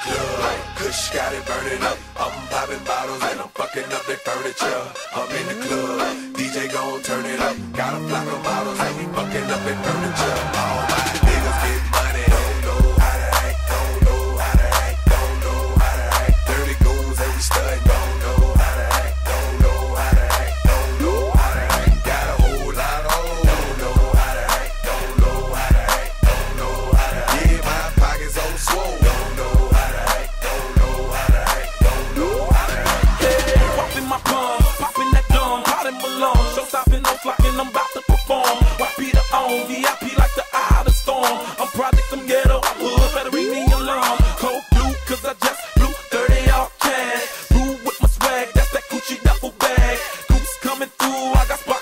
club, Kush got it burning up. I'm popping bottles and I'm fucking up their furniture. I'm in the club, DJ gon' turn it up. Got a flock of models and we fucking up their furniture. All my niggas get money, don't know how to act, don't know how to act, don't know how to act. Dirty goons and we stud, don't know how to act, don't know how to act, don't know how to act. Got a whole lot on, don't know how to act, don't know how to act, don't know how to act. Yeah, my pockets on swole, don't know how to act, don't know how to act, don't know how to act. Yeah, popping my palm, popping that gum, potting Malone, show stopping, no flocking, I'm about to perform. White Peter on, VIP like the eye of the storm. I'm project, I'm ghetto, I'm hood, better ring the alarm. Cold blue, cause I just blew 30 off cash. Blue with my swag, that's that Gucci duffel bag. Goose coming through, I got spots